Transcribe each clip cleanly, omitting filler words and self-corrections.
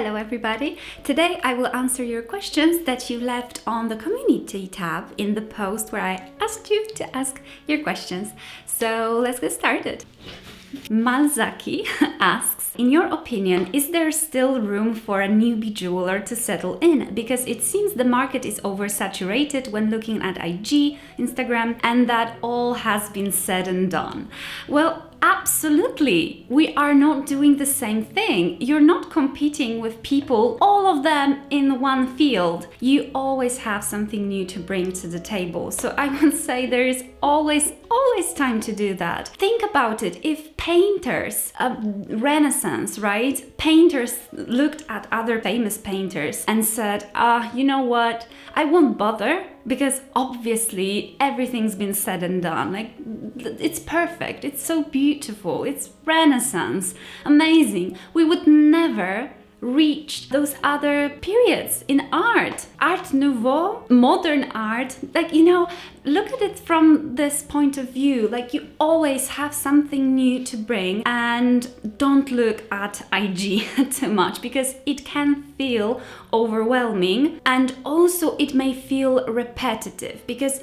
Hello everybody! Today I will answer your questions that you left on the community tab in the post where I asked you to ask your questions. So let's get started. Malzaki asks, in your opinion, is there still room for a newbie jeweler to settle in? Because it seems the market is oversaturated when looking at IG, Instagram, and that all has been said and done. Well, absolutely. We are not doing the same thing. You're not competing with people, all of them in one field. You always have something new to bring to the table. So I would say there is always time to do that. Think about it. If painters, Renaissance, right? Painters looked at other famous painters and said, you know what? I won't bother because obviously everything's been said and done. Like, it's perfect. It's so beautiful. It's Renaissance. Amazing. We would never reach those other periods in art. Art Nouveau, modern art, look at it from this point of view. Like, you always have something new to bring, and don't look at IG too much because it can feel overwhelming, and also it may feel repetitive because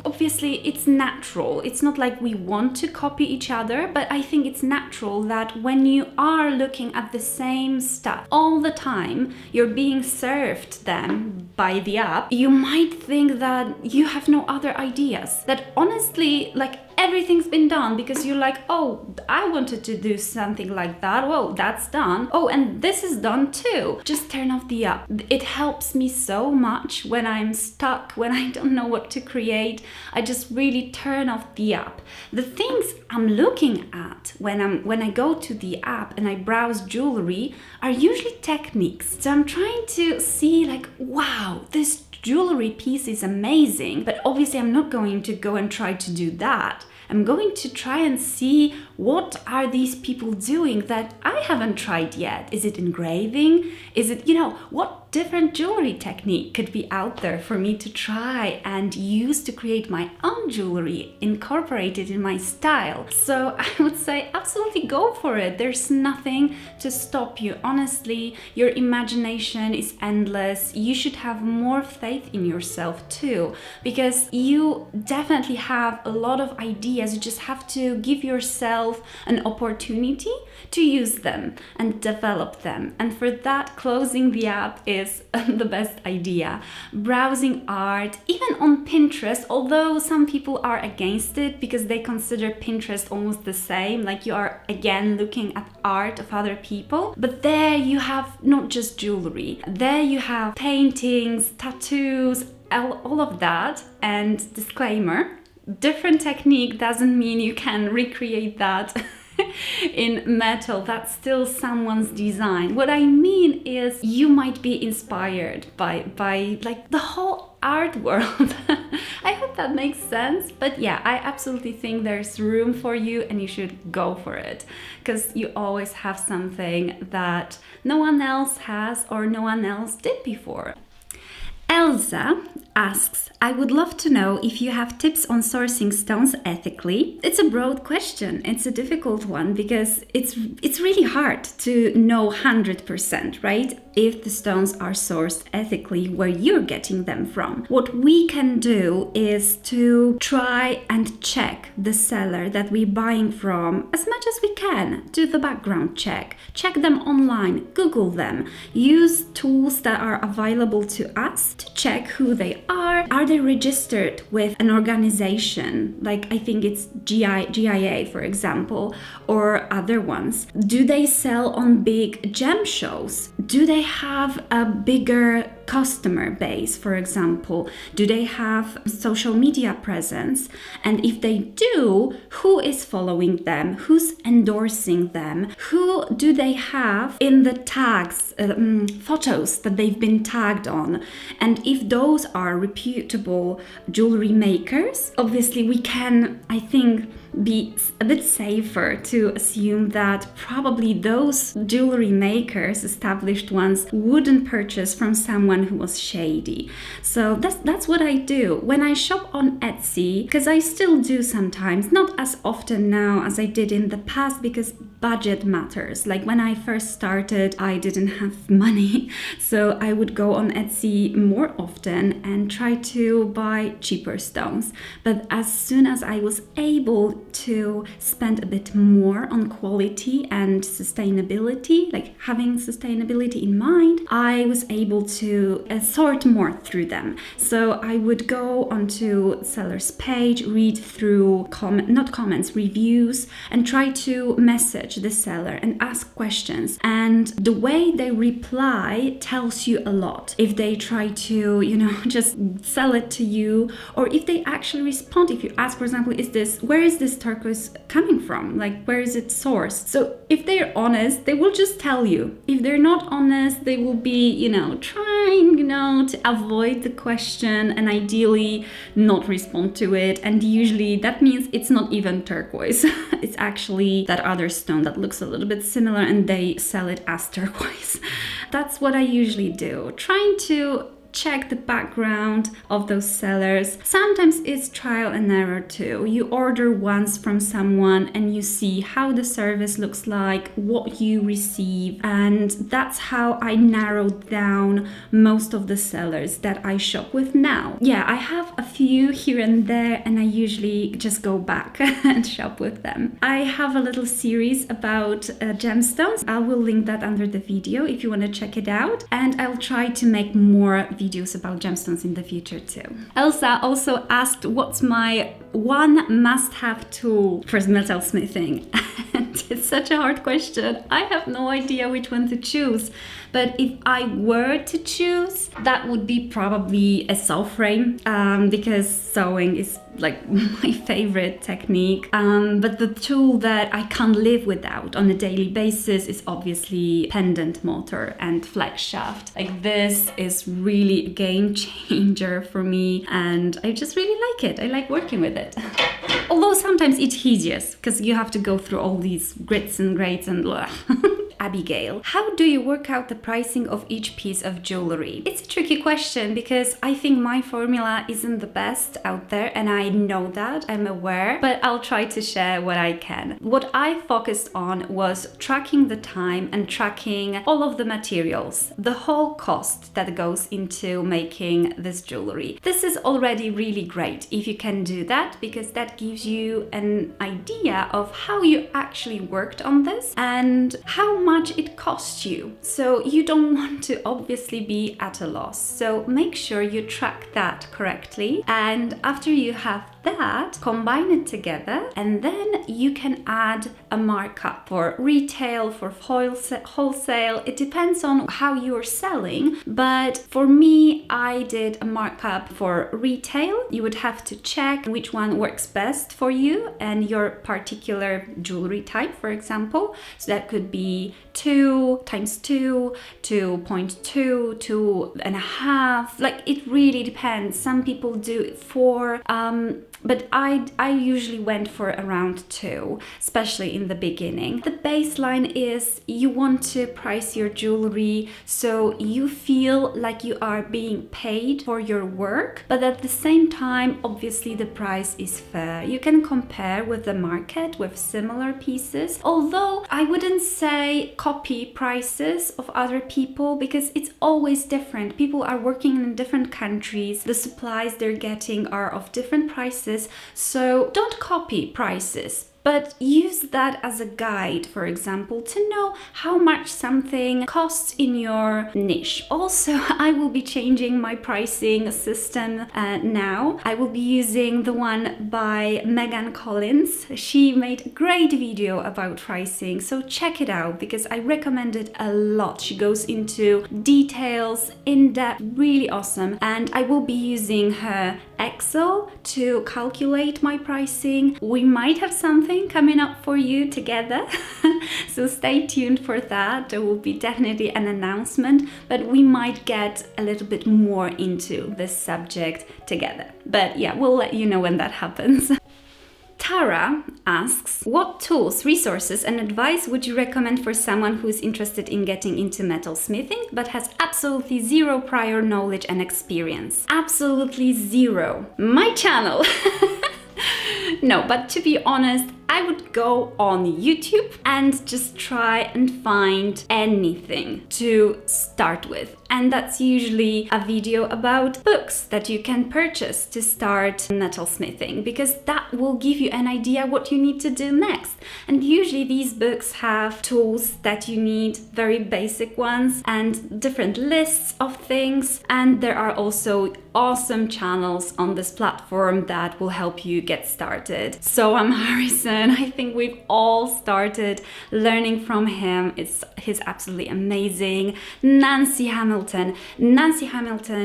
obviously it's natural. It's not like we want to copy each other, but I think it's natural that when you are looking at the same stuff all the time, you're being served them by the app, you might think that you have no other ideas. That honestly, everything's been done because you're like, oh, I wanted to do something like that. Well, that's done. Oh, and this is done too. Just turn off the app. It helps me so much when I'm stuck, when I don't know what to create. I just really turn off the app. The things I'm looking at when I go to the app and I browse jewelry are usually techniques. So I'm trying to see wow, this jewelry piece is amazing, but obviously I'm not going to go and try to do that. I'm going to try and see what are these people doing that I haven't tried yet. Is it engraving? Is it, what different jewelry technique could be out there for me to try and use to create my own jewelry, incorporate it in my style? So I would say absolutely go for it. There's nothing to stop you. Honestly, your imagination is endless. You should have more faith in yourself too, because you definitely have a lot of ideas. You just have to give yourself an opportunity to use them and develop them. And for that, closing the app is the best idea. Browsing art, even on Pinterest, although some people are against it because they consider Pinterest almost the same, like you are again looking at art of other people. But there you have not just jewelry, there you have paintings, tattoos, all of that. And disclaimer, different technique doesn't mean you can recreate that in metal. That's still someone's design. What I mean is you might be inspired by the whole art world. I hope that makes sense. But yeah, I absolutely think there's room for you and you should go for it because you always have something that no one else has or no one else did before. Elsa asks, I would love to know if you have tips on sourcing stones ethically. It's a broad question. It's a difficult one because it's really hard to know 100%, right? If the stones are sourced ethically where you're getting them from. What we can do is to try and check the seller that we're buying from as much as we can. Do the background check. Check them online. Google them. Use tools that are available to us to check who they are. Are they registered with an organization? Like, I think it's GIA, for example, or other ones. Do they sell on big gem shows? Do they have a bigger customer base, for example? Do they have social media presence? And if they do, who is following them? Who's endorsing them? Who do they have in the tags, photos that they've been tagged on? And if those are reputable jewelry makers, obviously we can, I think, be a bit safer to assume that probably those jewelry makers, established ones, wouldn't purchase from someone who was shady. So that's what I do when I shop on Etsy, because I still do sometimes, not as often now as I did in the past, because budget matters. Like when I first started, I didn't have money, so I would go on Etsy more often and try to buy cheaper stones. But as soon as I was able to spend a bit more on quality and sustainability, like having sustainability in mind, I was able to sort more through them. So I would go onto seller's page, read through reviews, and try to message the seller and ask questions. And the way they reply tells you a lot. If they try to, just sell it to you, or if they actually respond. If you ask, for example, where is this turquoise coming from? Like, where is it sourced? So if they're honest, they will just tell you. If they're not honest, they will be, trying, to avoid the question and ideally not respond to it. And usually that means it's not even turquoise. It's actually that other stone that looks a little bit similar and they sell it as turquoise. That's what I usually do, trying to check the background of those sellers. Sometimes it's trial and error too. You order once from someone and you see how the service looks like, what you receive, and that's how I narrowed down most of the sellers that I shop with now. Yeah, I have a few here and there, and I usually just go back and shop with them. I have a little series about gemstones. I will link that under the video if you want to check it out, and I'll try to make more videos about gemstones in the future too. Elsa also asked what's my one must-have tool for metalsmithing. And it's such a hard question. I have no idea which one to choose. But if I were to choose, that would be probably a saw frame, because sewing is like my favorite technique. But the tool that I can't live without on a daily basis is obviously pendant motor and flex shaft. Like, this is really a game changer for me, and I just really like it. I like working with it. Although sometimes it's tedious because you have to go through all these grits and grates and blah. Abigail, how do you work out the pricing of each piece of jewelry? It's a tricky question because I think my formula isn't the best out there, and I know that, I'm aware, but I'll try to share what I can. What I focused on was tracking the time and tracking all of the materials, the whole cost that goes into making this jewelry. This is already really great if you can do that, because that gives you an idea of how you actually worked on this and how much it costs you. So you don't want to obviously be at a loss. So make sure you track that correctly. And after you have that, combine it together, and then you can add a markup for retail, for wholesale. It depends on how you're selling, but for me, I did a markup for retail. You would have to check which one works best for you and your particular jewelry type, for example. So that could be 2 times 2, 2.2, 2.5. Like, it really depends. Some people do 4, but I usually went for around 2, especially in the beginning. The baseline is you want to price your jewelry so you feel like you are being paid for your work, but at the same time, obviously the price is fair. You can compare with the market with similar pieces, although I wouldn't say copy prices of other people, because it's always different. People are working in different countries. The supplies they're getting are of different prices. So don't copy prices, but use that as a guide, for example, to know how much something costs in your niche. Also, I will be changing my pricing system now. I will be using the one by Megan Collins. She made a great video about pricing, so check it out because I recommend it a lot. She goes into details, in depth, really awesome. And I will be using her Excel to calculate my pricing. We might have something coming up for you together, so stay tuned for that. There will be definitely an announcement, but we might get a little bit more into this subject together. But yeah, we'll let you know when that happens. Tara asks, what tools, resources and advice would you recommend for someone who is interested in getting into metalsmithing but has absolutely zero prior knowledge and experience? Absolutely zero. My channel. No, but to be honest, I would go on YouTube and just try and find anything to start with. And that's usually a video about books that you can purchase to start metalsmithing, because that will give you an idea what you need to do next. And usually these books have tools that you need, very basic ones, and different lists of things. And there are also awesome channels on this platform that will help you get started. So I'm Harrison. I think we've all started learning from him. He's absolutely amazing. Nancy Hamilton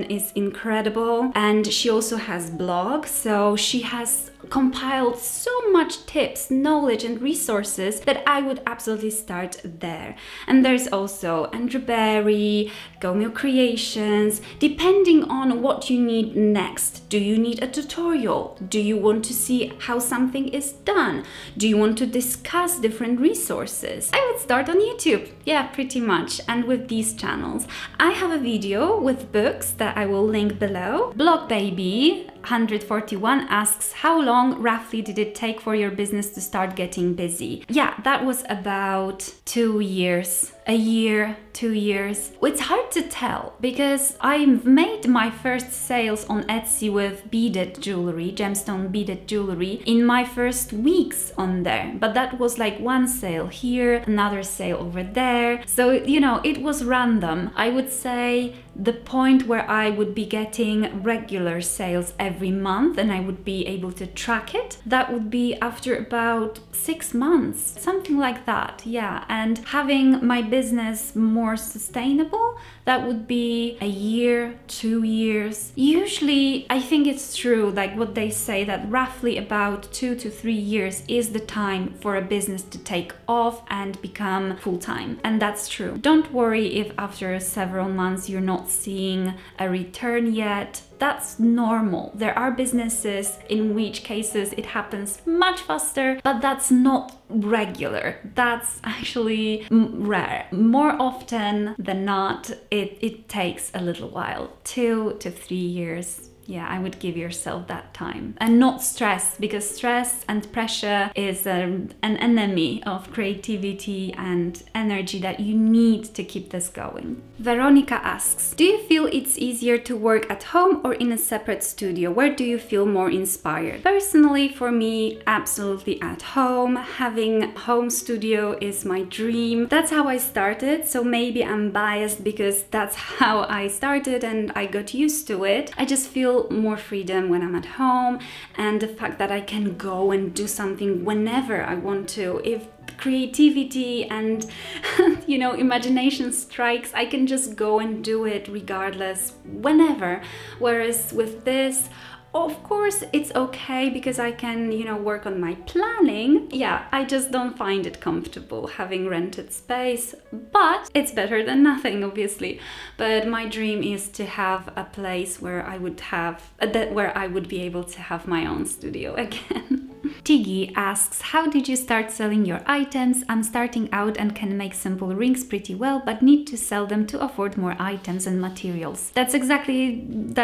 is incredible, and she also has blogs, so she has compiled so much tips, knowledge and resources that I would absolutely start there. And there's also Andrew Berry, Gomeo Creations, depending on what you need next. Do you need a tutorial? Do you want to see how something is done? Do you want to discuss different resources? I would start on YouTube. Yeah, pretty much. And with these channels, I have a video with books that I will link below. Blog Baby 141 asks, how long roughly did it take for your business to start getting busy? Yeah, that was about 2 years. A year, 2 years. It's hard to tell because I made my first sales on Etsy with beaded jewelry, gemstone beaded jewelry, in my first weeks on there. But that was like one sale here, another sale over there. So, you know, it was random. I would say the point where I would be getting regular sales every month and I would be able to track it, that would be after about 6 months, something like that. Yeah, and having my business more sustainable, that would be a year, 2 years. Usually, I think it's true, like what they say, that roughly about 2 to 3 years is the time for a business to take off and become full-time. And that's true. Don't worry if after several months you're not seeing a return yet. That's normal. There are businesses in which cases it happens much faster, but that's not regular. That's actually rare. More often than not, it takes a little while, 2 to 3 years. Yeah, I would give yourself that time. And not stress, because stress and pressure is an enemy of creativity and energy that you need to keep this going. Veronica asks, do you feel it's easier to work at home or in a separate studio? Where do you feel more inspired? Personally, for me, absolutely at home. Having a home studio is my dream. That's how I started, so maybe I'm biased because that's how I started and I got used to it. I just feel more freedom when I'm at home, and the fact that I can go and do something whenever I want to. If creativity and you know, imagination strikes, I can just go and do it regardless, whenever. Whereas with this, of course, it's okay because I can, you know, work on my planning. Yeah, I just don't find it comfortable having rented space, but it's better than nothing, obviously. But my dream is to have a place where I would have where I would be able to have my own studio again. Tiggy asks, how did you start selling your items? I'm starting out and can make simple rings pretty well, but need to sell them to afford more items and materials. That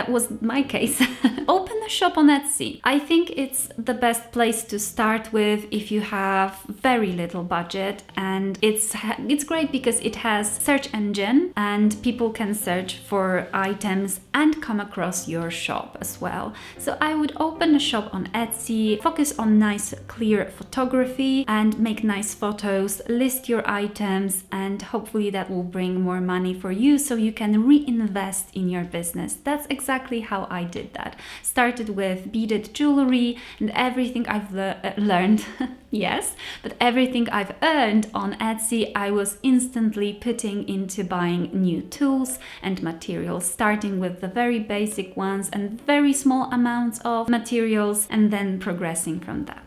was my case. Open a shop on Etsy. I think it's the best place to start with if you have very little budget, and it's great because it has search engine and people can search for items and come across your shop as well. So I would open a shop on Etsy, focus on nice clear photography and make nice photos, list your items, and hopefully that will bring more money for you so you can reinvest in your business. That's exactly how I did that. Started with beaded jewelry, and everything I've learned yes, but everything I've earned on Etsy I was instantly putting into buying new tools and materials, starting with the very basic ones and very small amounts of materials and then progressing from that.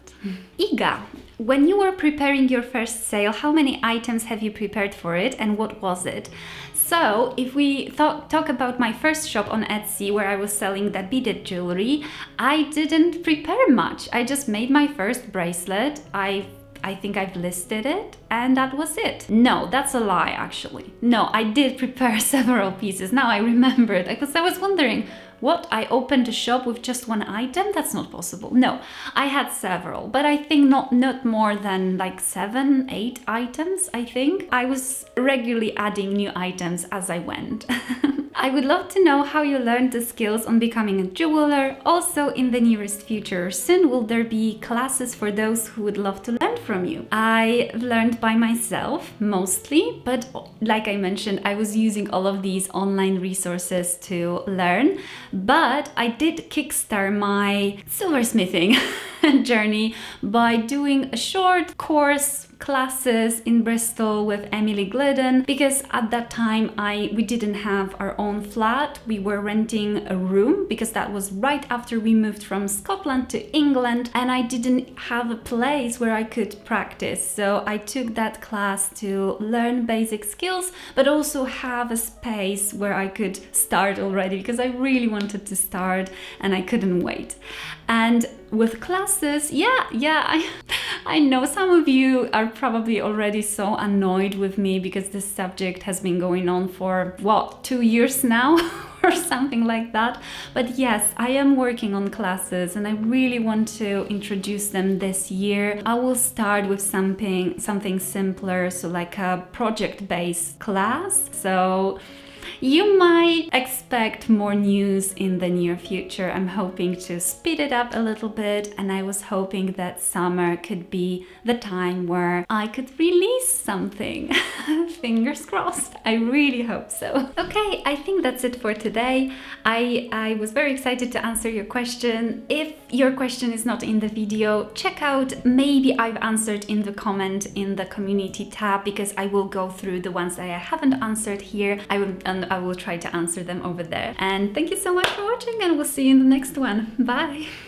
Iga when you were preparing your first sale, how many items have you prepared for it and what was it? So if we talk about my first shop on Etsy where I was selling that beaded jewelry, I didn't prepare much. I just made my first bracelet. I think I've listed it and that was it. No, that's a lie actually. No, I did prepare several pieces. Now I remember it because I was wondering, what? I opened a shop with just one item? That's not possible. No, I had several, but I think not more than like 7, 8 items, I think. I was regularly adding new items as I went. I would love to know how you learned the skills on becoming a jeweler. Also, in the nearest future, soon will there be classes for those who would love to learn from you? I learned by myself mostly, but like I mentioned, I was using all of these online resources to learn. But I did kickstart my silversmithing journey by doing a short course classes in Bristol with Emily Glidden, because at that time we didn't have our own flat. We were renting a room because that was right after we moved from Scotland to England, and I didn't have a place where I could practice. So I took that class to learn basic skills, but also have a space where I could start already, because I really wanted to start and I couldn't wait. And with classes, I know some of you are probably already so annoyed with me because this subject has been going on for, what, 2 years now? Or something like that. But yes, I am working on classes and I really want to introduce them this year. I will start with something simpler, so like a project-based class. So you might expect more news in the near future. I'm hoping to speed it up a little bit, and I was hoping that summer could be the time where I could release something. Fingers crossed. I really hope so. Okay, I think that's it for today. I was very excited to answer your question. If your question is not in the video, check out, maybe I've answered in the comment in the community tab, because I will go through the ones that I haven't answered here. I will try to answer them over there. And thank you so much for watching, and we'll see you in the next one. Bye!